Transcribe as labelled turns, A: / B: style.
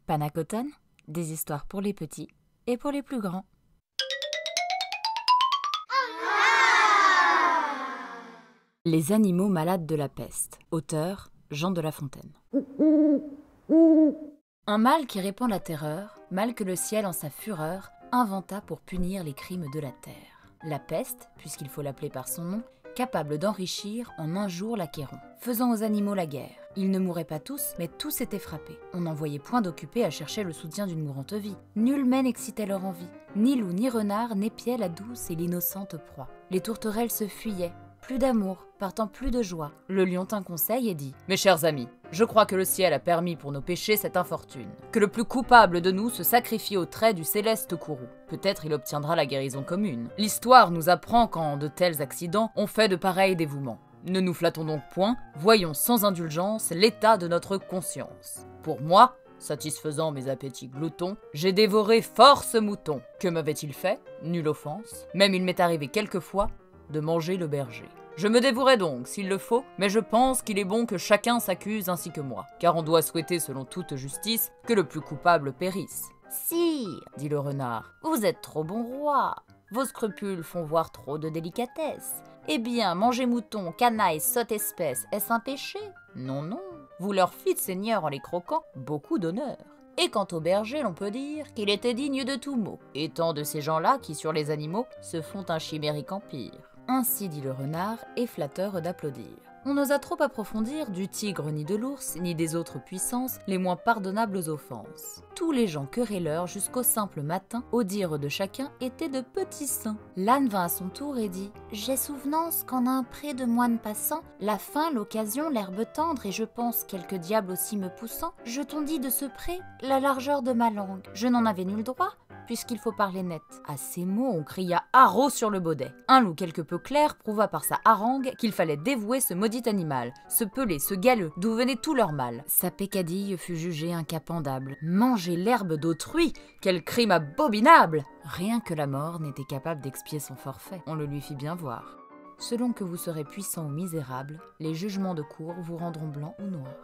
A: Panacotone, des histoires pour les petits et pour les plus grands. Les animaux malades de la peste. Auteur Jean de La Fontaine. Un mal qui répand la terreur, mal que le ciel en sa fureur inventa pour punir les crimes de la terre. La peste, puisqu'il faut l'appeler par son nom, capable d'enrichir en un jour l'acquérant, faisant aux animaux la guerre. Ils ne mouraient pas tous, mais tous étaient frappés. On n'en voyait point d'occupés à chercher le soutien d'une mourante vie. Nul mais n'excitait leur envie. Ni loup ni renard n'épiaient la douce et l'innocente proie. Les tourterelles se fuyaient. Plus d'amour, partant plus de joie. Le lion tint conseil et dit « Mes chers amis, je crois que le ciel a permis pour nos péchés cette infortune. Que le plus coupable de nous se sacrifie au trait du céleste courroux. Peut-être il obtiendra la guérison commune. L'histoire nous apprend qu'en de tels accidents, on fait de pareils dévouements. Ne nous flattons donc point, voyons sans indulgence l'état de notre conscience. Pour moi, satisfaisant mes appétits gloutons, j'ai dévoré fort ce mouton. Que m'avait-il fait? Nulle offense. Même il m'est arrivé quelquefois de manger le berger. Je me dévouerai donc, s'il le faut, mais je pense qu'il est bon que chacun s'accuse ainsi que moi, car on doit souhaiter, selon toute justice, que le plus coupable périsse. « Sire, dit le renard, vous êtes trop bon roi. Vos scrupules font voir trop de délicatesse. Eh bien, manger mouton, canaille, sotte espèce, est-ce un péché? Non, non. Vous leur fîtes, seigneur, en les croquant, beaucoup d'honneur. Et quant au berger, l'on peut dire qu'il était digne de tout mot, étant de ces gens-là qui, sur les animaux, se font un chimérique empire. » Ainsi dit le renard, et flatteur d'applaudir. On n'osa trop approfondir du tigre ni de l'ours, ni des autres puissances les moins pardonnables offenses. Tous les gens querelleurs jusqu'au simple matin, au dire de chacun, étaient de petits saints. L'âne vint à son tour et dit « J'ai souvenance qu'en un pré de moines passant, la faim, l'occasion, l'herbe tendre et je pense quelque diable aussi me poussant, je tondis de ce pré la largeur de ma langue. Je n'en avais nul droit, puisqu'il faut parler net. » À ces mots, on cria « haro » sur le baudet. Un loup quelque peu clair prouva par sa harangue qu'il fallait dévouer ce maudit animal, ce pelé, ce galeux, d'où venait tout leur mal. Sa peccadille fut jugée incapendable. Manger l'herbe d'autrui, quel crime abominable! Rien que la mort n'était capable d'expier son forfait. On le lui fit bien voir. Selon que vous serez puissant ou misérable, les jugements de cour vous rendront blanc ou noir.